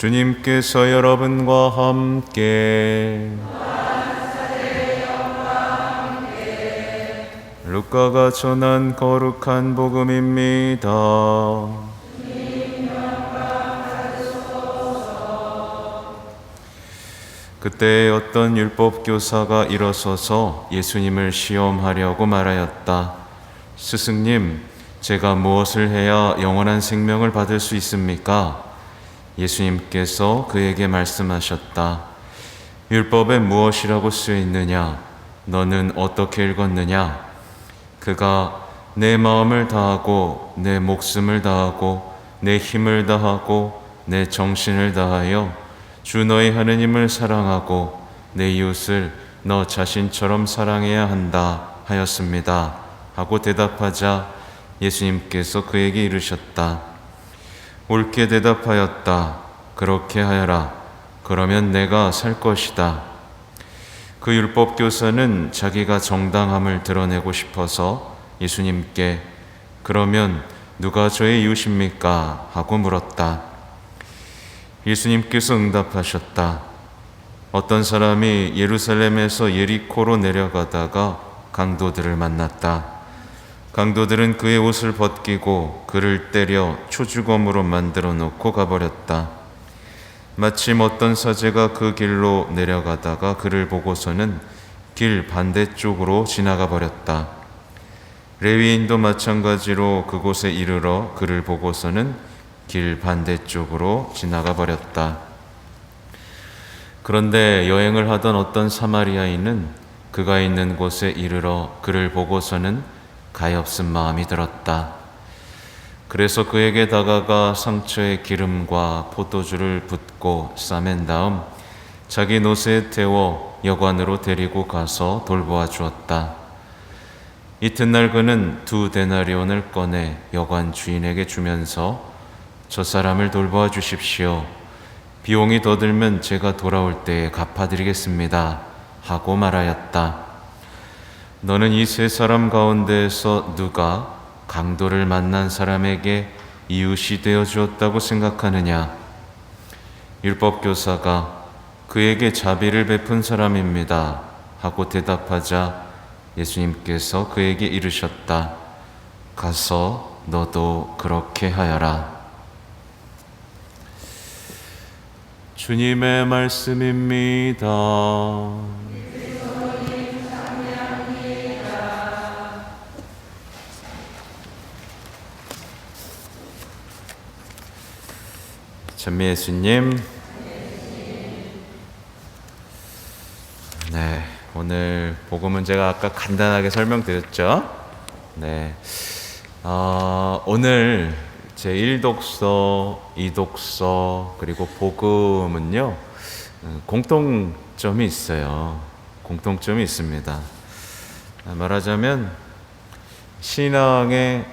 주님께서 여러분과 함께 루카가 전한 거룩한 복음입니다. 그때 어떤 율법 교사가 일어서서 예수님을 시험하려고 말하였다. 스승님, 제가 무엇을 해야 영원한 생명을 받을 수 있습니까? 예수님께서 그에게 말씀하셨다. 율법에 무엇이라고 쓰여 있느냐? 너는 어떻게 읽었느냐? 그가 내 마음을 다하고 내 목숨을 다하고 내 힘을 다하고 내 정신을 다하여 주 너의 하느님을 사랑하고 내 이웃을 너 자신처럼 사랑해야 한다 하였습니다. 하고 대답하자 예수님께서 그에게 이르셨다. 옳게 대답하였다. 그렇게 하여라. 그러면 내가 살 것이다. 그 율법 교사는 자기가 정당함을 드러내고 싶어서 예수님께 그러면 누가 저의 이웃입니까? 하고 물었다. 예수님께서 응답하셨다. 어떤 사람이 예루살렘에서 예리코로 내려가다가 강도들을 만났다. 강도들은 그의 옷을 벗기고 그를 때려 초주검으로 만들어 놓고 가버렸다. 마침 어떤 사제가 그 길로 내려가다가 그를 보고서는 길 반대쪽으로 지나가 버렸다. 레위인도 마찬가지로 그곳에 이르러 그를 보고서는 길 반대쪽으로 지나가 버렸다. 그런데 여행을 하던 어떤 사마리아인은 그가 있는 곳에 이르러 그를 보고서는 가엾은 마음이 들었다. 그래서 그에게 다가가 상처에 기름과 포도주를 붓고 싸맨 다음 자기 노새에 태워 여관으로 데리고 가서 돌보아 주었다. 이튿날 그는 2데나리온을 꺼내 여관 주인에게 주면서 저 사람을 돌보아 주십시오. 비용이 더 들면 제가 돌아올 때에 갚아드리겠습니다. 하고 말하였다. 너는 이 세 사람 가운데에서 누가 강도를 만난 사람에게 이웃이 되어 주었다고 생각하느냐? 율법교사가 그에게 자비를 베푼 사람입니다. 하고 대답하자 예수님께서 그에게 이르셨다. 가서 너도 그렇게 하여라. 주님의 말씀입니다. 전미 예수님, 네, 오늘 복음은 제가 아까 간단하게 설명드렸죠. 네, 오늘 제 1독서, 2독서 그리고 복음은요 공통점이 있어요. 공통점이 있습니다. 말하자면 신앙의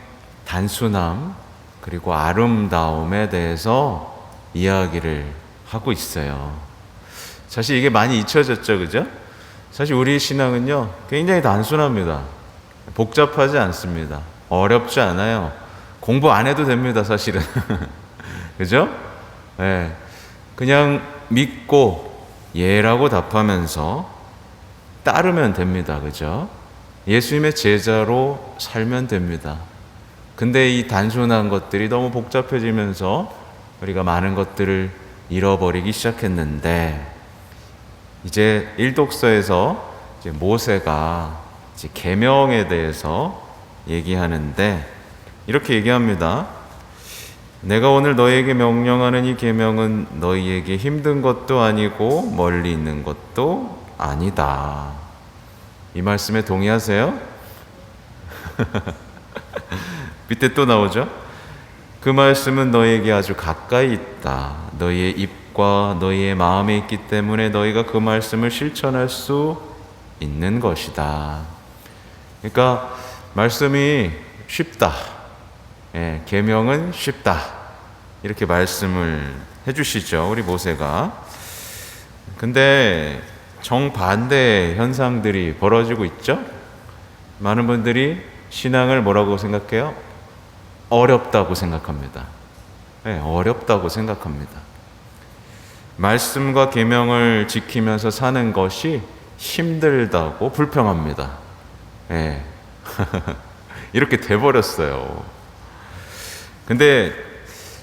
단순함 그리고 아름다움에 대해서 이야기를 하고 있어요. 사실 이게 많이 잊혀졌죠, 그죠? 사실 우리 신앙은요 굉장히 단순합니다. 복잡하지 않습니다. 어렵지 않아요. 공부 안 해도 됩니다, 사실은. 그죠? 네. 그냥 믿고 예라고 답하면서 따르면 됩니다. 그죠? 예수님의 제자로 살면 됩니다. 근데 이 단순한 것들이 너무 복잡해지면서 우리가 많은 것들을 잃어버리기 시작했는데 이제 1독서에서 이제 모세가 이제 계명에 대해서 얘기하는데 이렇게 얘기합니다. 내가 오늘 너희에게 명령하는 이 계명은 너희에게 힘든 것도 아니고 멀리 있는 것도 아니다. 이 말씀에 동의하세요? 밑에 또 나오죠? 그 말씀은 너희에게 아주 가까이 있다. 너희의 입과 너희의 마음에 있기 때문에 너희가 그 말씀을 실천할 수 있는 것이다. 그러니까 말씀이 쉽다. 예, 계명은 쉽다. 이렇게 말씀을 해주시죠, 우리 모세가. 근데 정반대의 현상들이 벌어지고 있죠. 많은 분들이 신앙을 뭐라고 생각해요? 어렵다고 생각합니다. 네, 어렵다고 생각합니다. 말씀과 계명을 지키면서 사는 것이 힘들다고 불평합니다. 예. 이렇게 돼버렸어요. 근데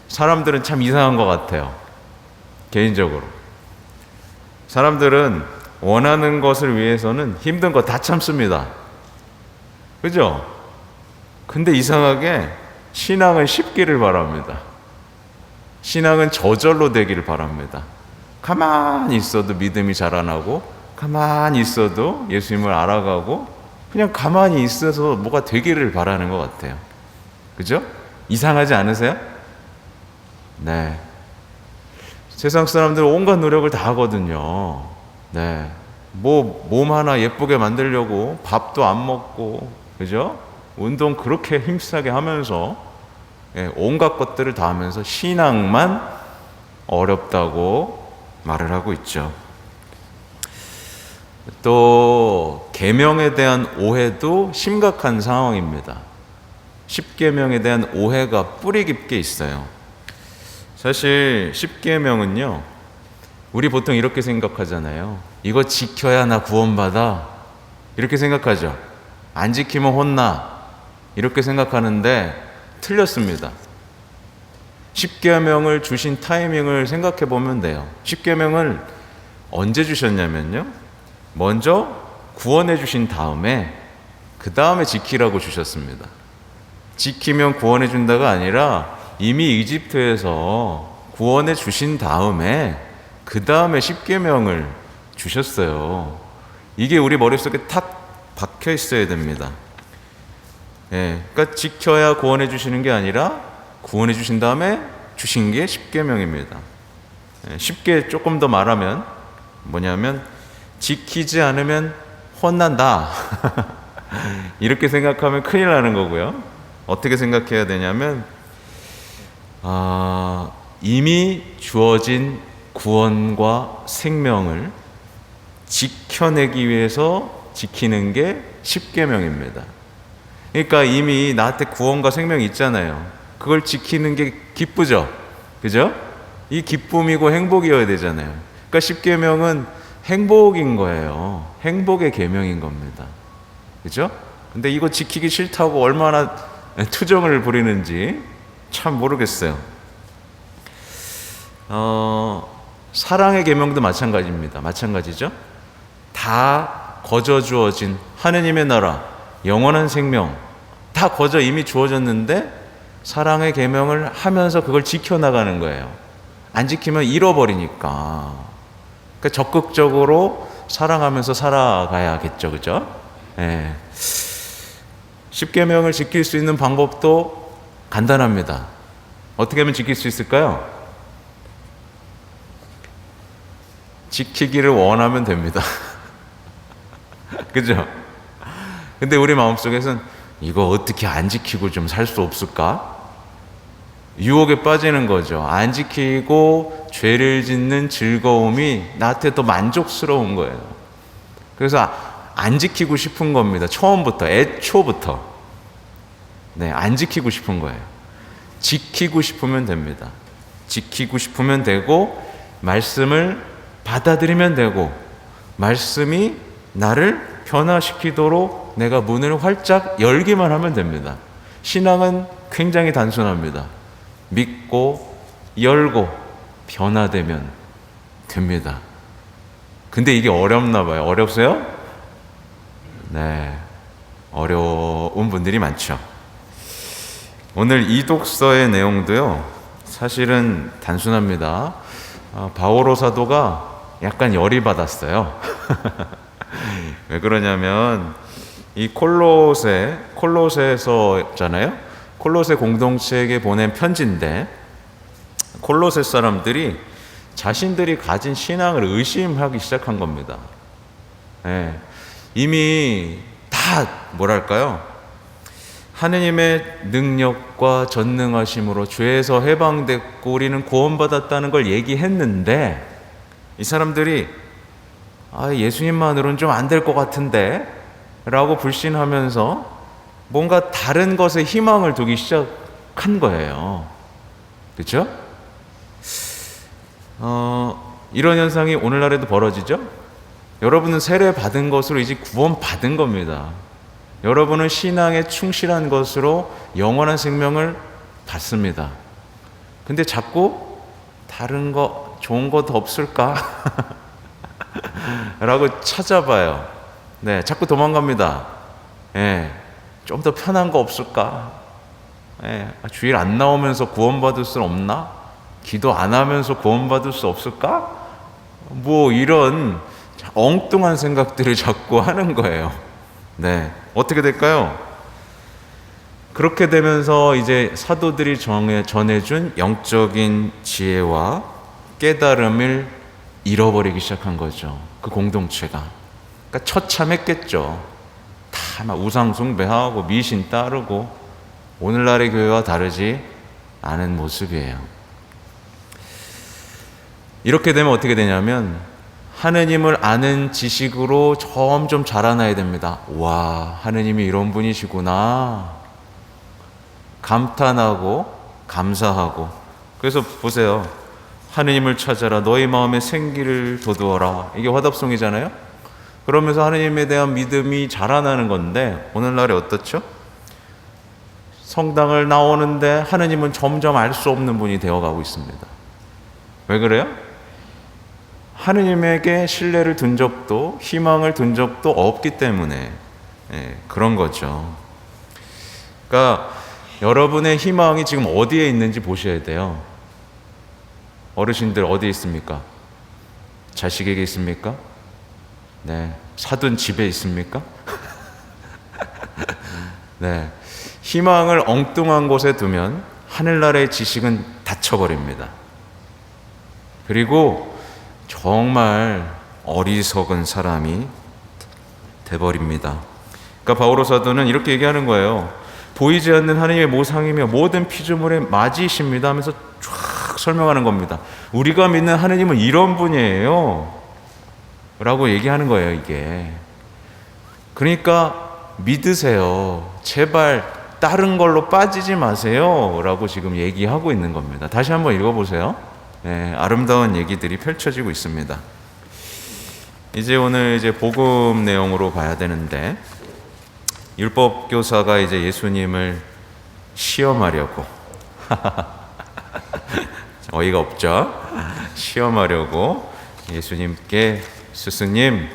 사람들은 참 이상한 것 같아요. 개인적으로. 사람들은 원하는 것을 위해서는 힘든 거 다 참습니다. 그죠? 근데 이상하게 신앙은 쉽기를 바랍니다. 신앙은 저절로 되기를 바랍니다. 가만히 있어도 믿음이 자라나고, 가만히 있어도 예수님을 알아가고, 그냥 가만히 있어서 뭐가 되기를 바라는 것 같아요. 그죠? 이상하지 않으세요? 네. 세상 사람들은 온갖 노력을 다 하거든요. 네. 몸 하나 예쁘게 만들려고 밥도 안 먹고, 그죠? 운동 그렇게 힘세게 하면서, 온갖 것들을 다 하면서 신앙만 어렵다고 말을 하고 있죠. 또 계명에 대한 오해도 심각한 상황입니다. 십계명에 대한 오해가 뿌리 깊게 있어요. 사실 십계명은요, 우리 보통 이렇게 생각하잖아요. 이거 지켜야 나 구원받아, 이렇게 생각하죠. 안 지키면 혼나, 이렇게 생각하는데 틀렸습니다. 십계명을 주신 타이밍을 생각해 보면 돼요. 십계명을 언제 주셨냐면요, 먼저 구원해 주신 다음에 그 다음에 지키라고 주셨습니다. 지키면 구원해 준다가 아니라 이미 이집트에서 구원해 주신 다음에 그 다음에 십계명을 주셨어요. 이게 우리 머릿속에 탁 박혀 있어야 됩니다. 그러니까 지켜야 구원해 주시는 게 아니라 구원해 주신 다음에 주신 게 십계명입니다. 쉽게 조금 더 말하면 뭐냐면 지키지 않으면 혼난다. 이렇게 생각하면 큰일 나는 거고요. 어떻게 생각해야 되냐면 이미 주어진 구원과 생명을 지켜내기 위해서 지키는 게 십계명입니다. 그러니까 이미 나한테 구원과 생명이 있잖아요. 그걸 지키는 게 기쁘죠? 그죠? 이 기쁨이고 행복이어야 되잖아요. 그러니까 십계명은 행복인 거예요. 행복의 계명인 겁니다. 그죠? 근데 이거 지키기 싫다고 얼마나 투정을 부리는지 참 모르겠어요. 사랑의 계명도 마찬가지입니다. 마찬가지죠? 다 거저 주어진 하느님의 나라, 영원한 생명 다 거저 이미 주어졌는데 사랑의 계명을 하면서 그걸 지켜나가는 거예요. 안 지키면 잃어버리니까. 그러니까 적극적으로 사랑하면서 살아가야겠죠. 그죠? 십계명을 지킬 수 있는 방법도 간단합니다. 어떻게 하면 지킬 수 있을까요? 지키기를 원하면 됩니다. 그죠? 근데 우리 마음속에서는 이거 어떻게 안 지키고 좀 살 수 없을까? 유혹에 빠지는 거죠. 안 지키고 죄를 짓는 즐거움이 나한테 더 만족스러운 거예요. 그래서 안 지키고 싶은 겁니다. 처음부터, 애초부터. 안 지키고 싶은 거예요. 지키고 싶으면 됩니다. 지키고 싶으면 되고, 말씀을 받아들이면 되고, 말씀이 나를 변화시키도록 내가 문을 활짝 열기만 하면 됩니다. 신앙은 굉장히 단순합니다. 믿고 열고 변화되면 됩니다. 근데 이게 어렵나 봐요. 어렵어요? 네, 어려운 분들이 많죠. 오늘 이 독서의 내용도요, 사실은 단순합니다. 바오로 사도가 약간 열이 받았어요. 왜 그러냐면 이 콜로세서잖아요. 콜로세 공동체에게 보낸 편지인데 콜로세 사람들이 자신들이 가진 신앙을 의심하기 시작한 겁니다. 이미 다 뭐랄까요? 하느님의 능력과 전능하심으로 죄에서 해방됐고 우리는 구원받았다는 걸 얘기했는데 이 사람들이 예수님만으로는 좀 안 될 것 같은데 라고 불신하면서 뭔가 다른 것에 희망을 두기 시작한 거예요. 그렇죠? 이런 현상이 오늘날에도 벌어지죠? 여러분은 세례 받은 것으로 이제 구원 받은 겁니다. 여러분은 신앙에 충실한 것으로 영원한 생명을 받습니다. 근데 자꾸 다른 거, 좋은 거 더 없을까? 라고 찾아봐요. 네, 자꾸 도망갑니다. 예, 좀 더 편한 거 없을까? 예, 주일 안 나오면서 구원받을 수 없나? 기도 안 하면서 구원받을 수 없을까? 뭐 이런 엉뚱한 생각들을 자꾸 하는 거예요. 네, 어떻게 될까요? 그렇게 되면서 이제 사도들이 전해준 영적인 지혜와 깨달음을 잃어버리기 시작한 거죠. 그 공동체가. 그러니까 처참했겠죠. 다 막 우상 숭배하고 미신 따르고 오늘날의 교회와 다르지 않은 모습이에요. 이렇게 되면 어떻게 되냐면 하느님을 아는 지식으로 점점 자라나야 됩니다. 와, 하느님이 이런 분이시구나. 감탄하고 감사하고. 그래서 보세요. 하느님을 찾아라. 너희 마음에 생기를 돋우어라. 이게 화답송이잖아요. 그러면서 하느님에 대한 믿음이 자라나는 건데 오늘날에 어떻죠? 성당을 나오는데 하느님은 점점 알 수 없는 분이 되어가고 있습니다. 왜 그래요? 하느님에게 신뢰를 둔 적도 희망을 둔 적도 없기 때문에 그런 거죠. 그러니까 여러분의 희망이 지금 어디에 있는지 보셔야 돼요. 어르신들 어디에 있습니까? 자식에게 있습니까? 네, 사둔 집에 있습니까? 네, 희망을 엉뚱한 곳에 두면 하늘나라의 지식은 닫혀버립니다. 그리고 정말 어리석은 사람이 돼버립니다. 그러니까 바오로 사도는 이렇게 얘기하는 거예요. 보이지 않는 하느님의 모상이며 모든 피조물의 맞이이십니다 하면서 쫙 설명하는 겁니다. 우리가 믿는 하느님은 이런 분이에요 라고 얘기하는 거예요. 이게 그러니까 믿으세요. 제발 다른 걸로 빠지지 마세요 라고 지금 얘기하고 있는 겁니다. 다시 한번 읽어보세요. 네, 아름다운 얘기들이 펼쳐지고 있습니다. 이제 오늘 복음 내용으로 가야 되는데 율법 교사가 이제 예수님을 시험하려고 어이가 없죠? 시험하려고 예수님께 스승님,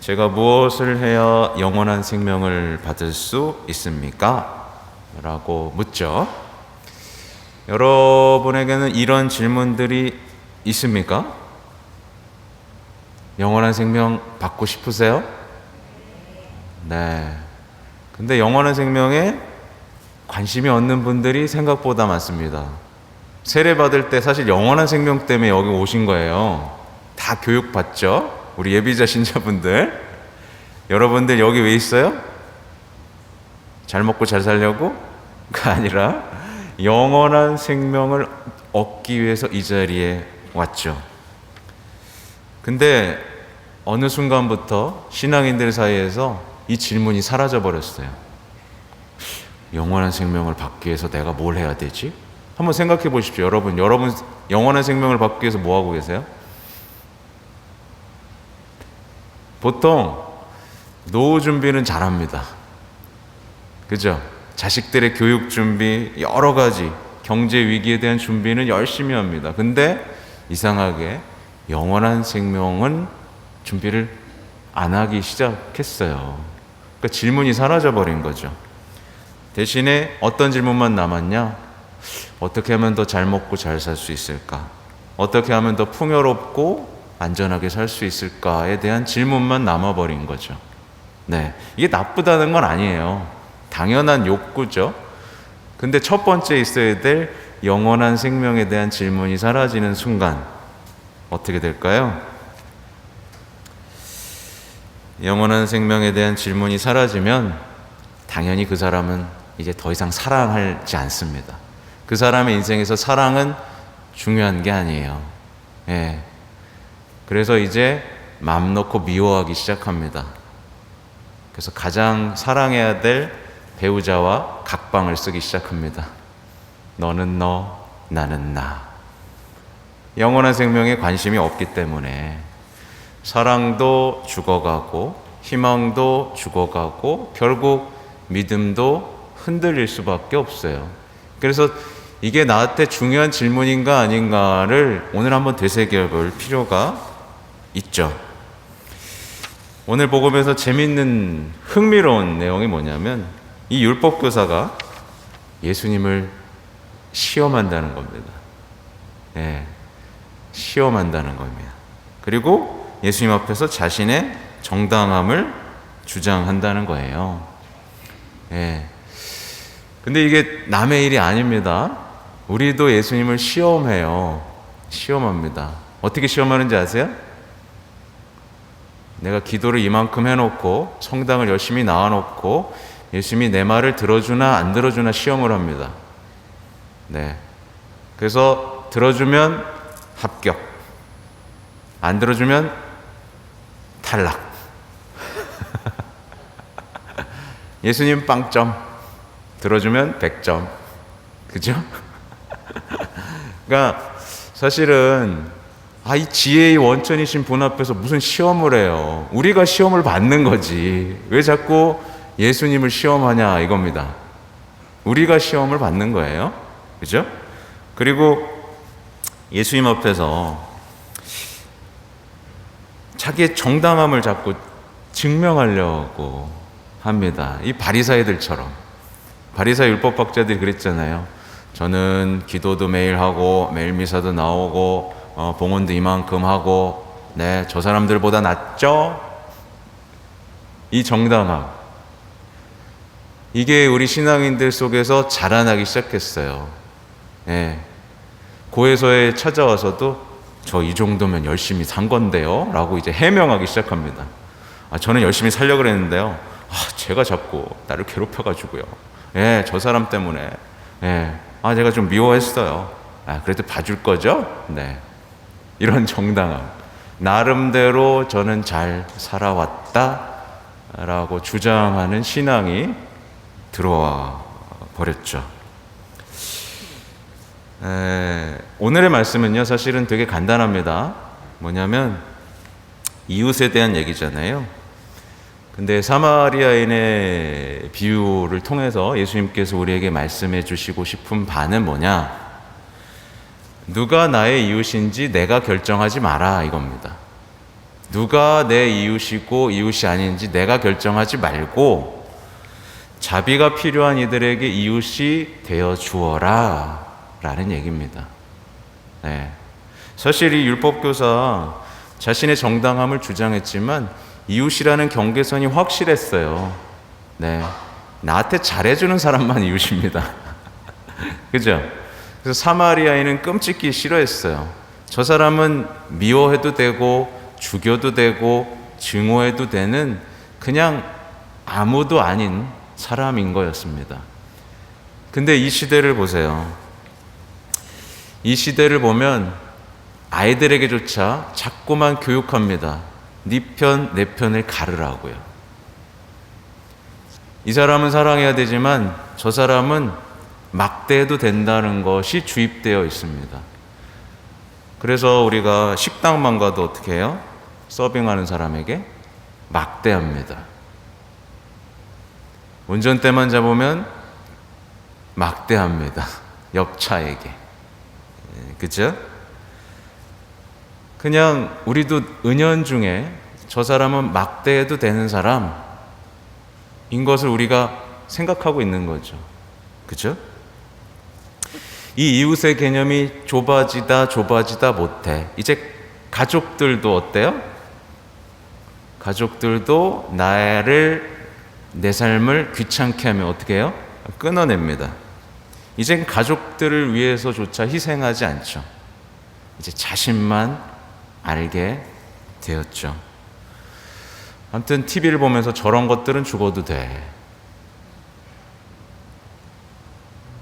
제가 무엇을 해야 영원한 생명을 받을 수 있습니까? 라고 묻죠. 여러분에게는 이런 질문들이 있습니까? 영원한 생명 받고 싶으세요? 네. 근데 영원한 생명에 관심이 없는 분들이 생각보다 많습니다. 세례 받을 때 사실 영원한 생명 때문에 여기 오신 거예요. 다 교육받죠? 우리 예비자 신자분들. 여러분들 여기 왜 있어요? 잘 먹고 잘 살려고? 가 아니라 영원한 생명을 얻기 위해서 이 자리에 왔죠. 근데 어느 순간부터 신앙인들 사이에서 이 질문이 사라져 버렸어요. 영원한 생명을 받기 위해서 내가 뭘 해야 되지? 한번 생각해 보십시오. 여러분 영원한 생명을 받기 위해서 뭐 하고 계세요? 보통 노후 준비는 잘합니다. 그죠? 자식들의 교육 준비, 여러 가지 경제 위기에 대한 준비는 열심히 합니다. 근데 이상하게 영원한 생명은 준비를 안 하기 시작했어요. 그러니까 질문이 사라져 버린 거죠. 대신에 어떤 질문만 남았냐? 어떻게 하면 더 잘 먹고 잘 살 수 있을까? 어떻게 하면 더 풍요롭고 안전하게 살 수 있을까에 대한 질문만 남아버린 거죠. 네, 이게 나쁘다는 건 아니에요. 당연한 욕구죠. 근데 첫 번째 있어야 될 영원한 생명에 대한 질문이 사라지는 순간 어떻게 될까요? 영원한 생명에 대한 질문이 사라지면 당연히 그 사람은 이제 더 이상 사랑하지 않습니다. 그 사람의 인생에서 사랑은 중요한 게 아니에요. 예. 그래서 이제 마음 놓고 미워하기 시작합니다. 그래서 가장 사랑해야 될 배우자와 각방을 쓰기 시작합니다. 너는 너, 나는 나. 영원한 생명에 관심이 없기 때문에 사랑도 죽어가고 희망도 죽어가고 결국 믿음도 흔들릴 수밖에 없어요. 그래서 이게 나한테 중요한 질문인가 아닌가를 오늘 한번 되새겨 볼 필요가 있죠. 오늘 복음에서 재밌는 흥미로운 내용이 뭐냐면 이 율법교사가 예수님을 시험한다는 겁니다. 네, 시험한다는 겁니다. 그리고 예수님 앞에서 자신의 정당함을 주장한다는 거예요. 네. 근데 이게 남의 일이 아닙니다. 우리도 예수님을 시험해요. 시험합니다. 어떻게 시험하는지 아세요? 내가 기도를 이만큼 해놓고 성당을 열심히 나와놓고 예수님이 내 말을 들어주나 안 들어주나 시험을 합니다. 네. 그래서 들어주면 합격, 안 들어주면 탈락. 예수님 빵점, 들어주면 100점. 그죠? 그러니까 사실은 이 지혜의 원천이신 분 앞에서 무슨 시험을 해요. 우리가 시험을 받는 거지. 왜 자꾸 예수님을 시험하냐 이겁니다. 우리가 시험을 받는 거예요. 그죠? 그리고 예수님 앞에서 자기의 정당함을 자꾸 증명하려고 합니다. 이 바리사이들처럼. 바리사이 율법학자들이 그랬잖아요. 저는 기도도 매일 하고 매일 미사도 나오고 봉헌도 이만큼 하고 네, 저 사람들보다 낫죠? 이 정당함. 이게 우리 신앙인들 속에서 자라나기 시작했어요. 네. 고해소에 찾아와서도 저 이 정도면 열심히 산 건데요 라고 이제 해명하기 시작합니다. 저는 열심히 살려고 그랬는데요. 제가 자꾸 나를 괴롭혀가지고요. 예, 저 사람 때문에. 예, 제가 좀 미워했어요. 그래도 봐줄 거죠? 네. 이런 정당함. 나름대로 저는 잘 살아왔다 라고 주장하는 신앙이 들어와 버렸죠. 오늘의 말씀은요, 사실은 되게 간단합니다. 뭐냐면 이웃에 대한 얘기잖아요. 근데 사마리아인의 비유를 통해서 예수님께서 우리에게 말씀해 주시고 싶은 바는 뭐냐? 누가 나의 이웃인지 내가 결정하지 마라 이겁니다. 누가 내 이웃이고 이웃이 아닌지 내가 결정하지 말고 자비가 필요한 이들에게 이웃이 되어 주어라 라는 얘기입니다. 네. 사실 이 율법교사 자신의 정당함을 주장했지만 이웃이라는 경계선이 확실했어요. 네. 나한테 잘해주는 사람만 이웃입니다. 그죠? 그래서 사마리아인은 끔찍히 싫어했어요. 저 사람은 미워해도 되고 죽여도 되고 증오해도 되는 그냥 아무도 아닌 사람인 거였습니다. 근데 이 시대를 보세요. 이 시대를 보면 아이들에게조차 자꾸만 교육합니다. 네 편, 내 편을 가르라고요. 이 사람은 사랑해야 되지만 저 사람은 막대해도 된다는 것이 주입되어 있습니다. 그래서 우리가 식당만 가도 어떻게 해요? 서빙하는 사람에게 막대합니다. 운전대만 잡으면 막대합니다. 옆차에게. 그죠? 그냥 우리도 은연중에 저 사람은 막대해도 되는 사람인 것을 우리가 생각하고 있는 거죠. 그죠? 이 이웃의 개념이 좁아지다 못해. 이제 가족들도 어때요? 가족들도 내 삶을 귀찮게 하면 어떻게 해요? 끊어냅니다. 이젠 가족들을 위해서조차 희생하지 않죠. 이제 자신만 알게 되었죠. 아무튼 TV를 보면서 저런 것들은 죽어도 돼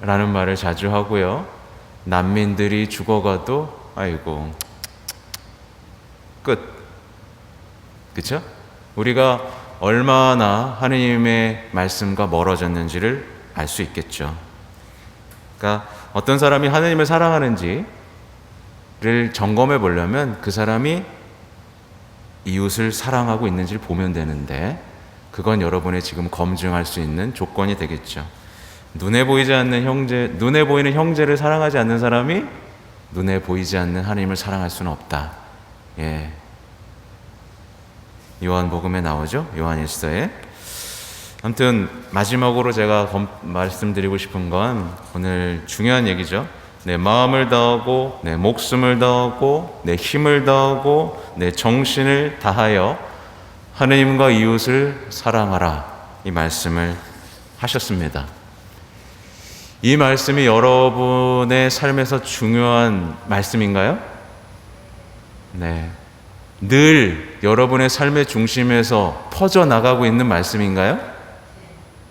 라는 말을 자주 하고요. 난민들이 죽어가도 아이고 끝. 그렇죠? 우리가 얼마나 하느님의 말씀과 멀어졌는지를 알 수 있겠죠. 그러니까 어떤 사람이 하느님을 사랑하는지 점검해 보려면 그 사람이 이웃을 사랑하고 있는지를 보면 되는데, 그건 여러분의 지금 검증할 수 있는 조건이 되겠죠. 눈에 보이는 형제를 사랑하지 않는 사람이 눈에 보이지 않는 하나님을 사랑할 수는 없다. 예. 요한복음에 나오죠. 요한일서에. 아무튼 마지막으로 제가 말씀드리고 싶은 건 오늘 중요한 얘기죠. 내 마음을 다하고 내 목숨을 다하고 내 힘을 다하고 내 정신을 다하여 하느님과 이웃을 사랑하라, 이 말씀을 하셨습니다. 이 말씀이 여러분의 삶에서 중요한 말씀인가요? 네. 늘 여러분의 삶의 중심에서 퍼져나가고 있는 말씀인가요?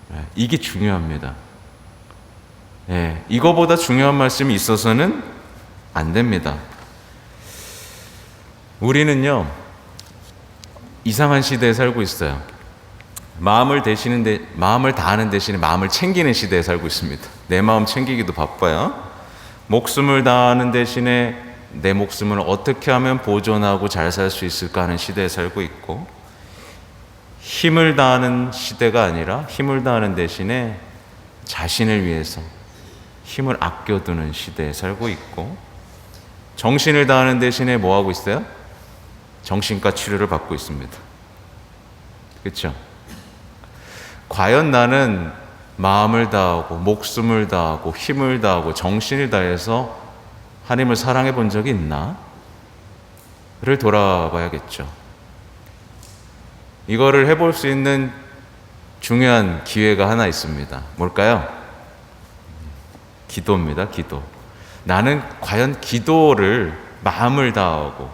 네. 이게 중요합니다. 네. 이거보다 중요한 말씀이 있어서는 안 됩니다. 우리는요, 이상한 시대에 살고 있어요. 마음을 다하는 대신에 마음을 챙기는 시대에 살고 있습니다. 내 마음 챙기기도 바빠요. 목숨을 다하는 대신에 내 목숨을 어떻게 하면 보존하고 잘 살 수 있을까 하는 시대에 살고 있고, 힘을 다하는 시대가 아니라 힘을 다하는 대신에 자신을 위해서 힘을 아껴두는 시대에 살고 있고, 정신을 다하는 대신에 뭐 하고 있어요? 정신과 치료를 받고 있습니다. 그렇죠? 과연 나는 마음을 다하고 목숨을 다하고 힘을 다하고 정신을 다해서 하나님을 사랑해 본 적이 있나? 를 돌아봐야겠죠. 이거를 해볼 수 있는 중요한 기회가 하나 있습니다. 뭘까요? 기도입니다. 기도. 나는 과연 기도를 마음을 다하고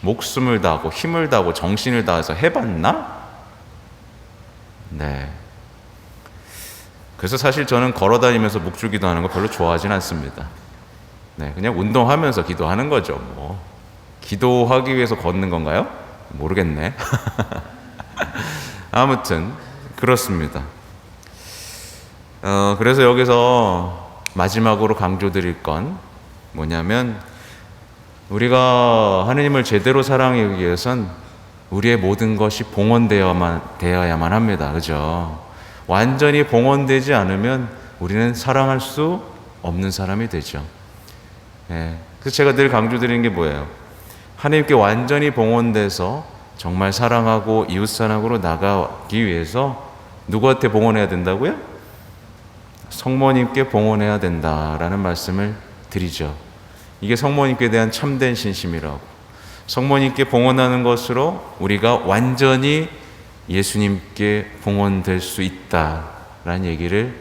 목숨을 다하고 힘을 다하고 정신을 다해서 해봤나? 네. 그래서 사실 저는 걸어다니면서 묵주 기도하는 거 별로 좋아하진 않습니다. 네, 그냥 운동하면서 기도하는 거죠. 뭐 기도하기 위해서 걷는 건가요? 모르겠네. 아무튼 그렇습니다. 그래서 여기서 마지막으로 강조드릴 건 뭐냐면, 우리가 하느님을 제대로 사랑하기 위해선 우리의 모든 것이 봉헌되어야만 합니다. 그죠? 완전히 봉헌되지 않으면 우리는 사랑할 수 없는 사람이 되죠. 예. 그래서 제가 늘 강조드리는 게 뭐예요? 하나님께 완전히 봉헌돼서 정말 사랑하고 이웃사랑으로 나가기 위해서 누구한테 봉헌해야 된다고요? 성모님께 봉헌해야 된다라는 말씀을 드리죠. 이게 성모님께 대한 참된 신심이라고. 성모님께 봉헌하는 것으로 우리가 완전히 예수님께 봉헌될 수 있다라는 얘기를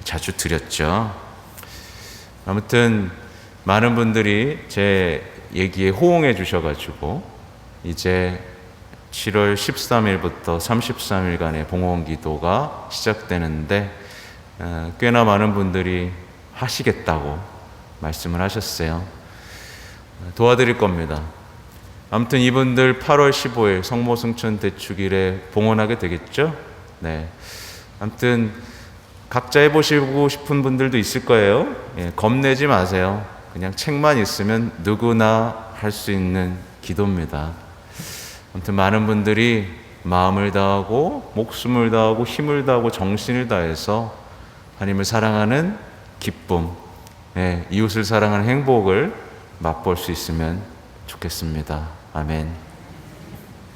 자주 드렸죠. 아무튼 많은 분들이 제 얘기에 호응해 주셔가지고 이제 7월 13일부터 33일간의 봉헌 기도가 시작되는데, 꽤나 많은 분들이 하시겠다고 말씀을 하셨어요. 도와드릴 겁니다. 아무튼 이분들 8월 15일 성모승천 대축일에 봉헌하게 되겠죠? 네. 아무튼 각자 해보시고 싶은 분들도 있을 거예요. 예, 겁내지 마세요. 그냥 책만 있으면 누구나 할 수 있는 기도입니다. 아무튼 많은 분들이 마음을 다하고 목숨을 다하고 힘을 다하고 정신을 다해서 하나님을 사랑하는 기쁨, 이웃을 사랑하는 행복을 맛볼 수 있으면 좋겠습니다. 아멘.